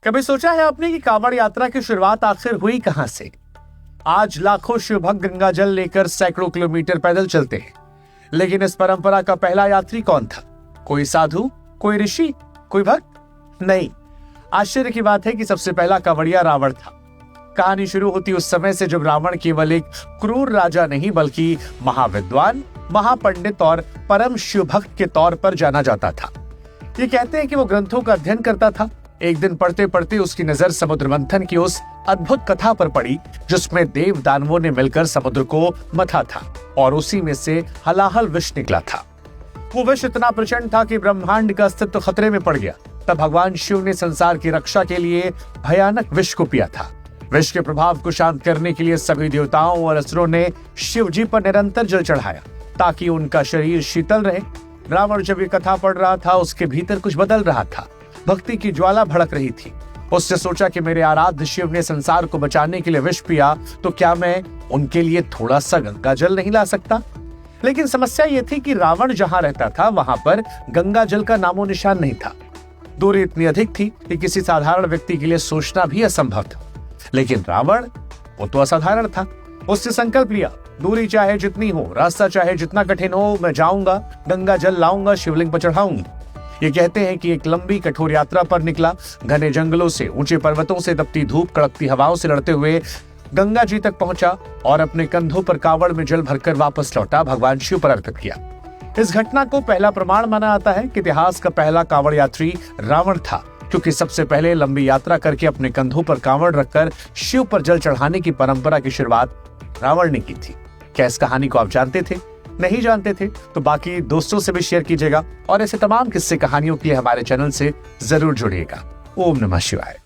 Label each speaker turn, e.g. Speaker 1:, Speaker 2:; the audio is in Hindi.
Speaker 1: कभी सोचा है आपने कि कांवड़ यात्रा की शुरुआत आखिर हुई कहां से? आज लाखों शिवभक्त गंगा जल लेकर सैकड़ों किलोमीटर पैदल चलते हैं, लेकिन इस परंपरा का पहला यात्री कौन था? कोई साधु, कोई ऋषि, कोई भक्त? नहीं। आश्चर्य की बात है कि सबसे पहला कांवड़िया रावण था। कहानी शुरू होती उस समय से जब रावण केवल एक क्रूर राजा नहीं बल्कि महाविद्वान, महापंडित और परम शिवभक्त के तौर पर जाना जाता था। ये कहते हैं कि वो ग्रंथों का अध्ययन करता था। एक दिन पढ़ते पढ़ते उसकी नजर समुद्र मंथन की उस अद्भुत कथा पर पड़ी जिसमें देव दानवों ने मिलकर समुद्र को मथा था और उसी में से हलाहल विष निकला था। वो विष इतना प्रचंड था कि ब्रह्मांड का अस्तित्व खतरे में पड़ गया। तब भगवान शिव ने संसार की रक्षा के लिए भयानक विष को पिया था। विष के प्रभाव को शांत करने के लिए सभी देवताओं और असुरों ने शिव जी पर निरंतर जल चढ़ाया ताकि उनका शरीर शीतल रहे। रावण जब ये कथा पढ़ रहा था उसके भीतर कुछ बदल रहा था। भक्ति की ज्वाला भड़क रही थी। उसने सोचा कि मेरे आराध्य शिव ने संसार को बचाने के लिए विष पिया, तो क्या मैं उनके लिए थोड़ा सा गंगा जल नहीं ला सकता? लेकिन समस्या ये थी कि रावण जहां रहता था वहां पर गंगा जल का नामो निशान नहीं था। दूरी इतनी अधिक थी कि किसी साधारण व्यक्ति के लिए सोचना भी असंभव था। लेकिन रावण, वो तो असाधारण था। उसने संकल्प लिया, दूरी चाहे जितनी हो, रास्ता चाहे जितना कठिन हो, मैं जाऊंगा, गंगा जल लाऊंगा, शिवलिंग पर चढ़ाऊंगा। ये कहते हैं कि एक लंबी कठोर यात्रा पर निकला। घने जंगलों से, ऊंचे पर्वतों से, तपती धूप, कड़कती हवाओं से लड़ते हुए गंगा जी तक पहुंचा और अपने कंधों पर कावड़ में जल भरकर वापस लौटा, भगवान शिव पर अर्पित किया। इस घटना को पहला प्रमाण माना जाता है कि इतिहास का पहला कावड़ यात्री रावण था, क्योंकि सबसे पहले लंबी यात्रा करके अपने कंधों पर कावड़ रखकर शिव पर जल चढ़ाने की परंपरा की शुरुआत रावण ने की थी। क्या इस कहानी को आप जानते थे? नहीं जानते थे तो बाकी दोस्तों से भी शेयर कीजिएगा और ऐसे तमाम किस्से कहानियों के लिए हमारे चैनल से जरूर जुड़िएगा। ओम नमः शिवाय।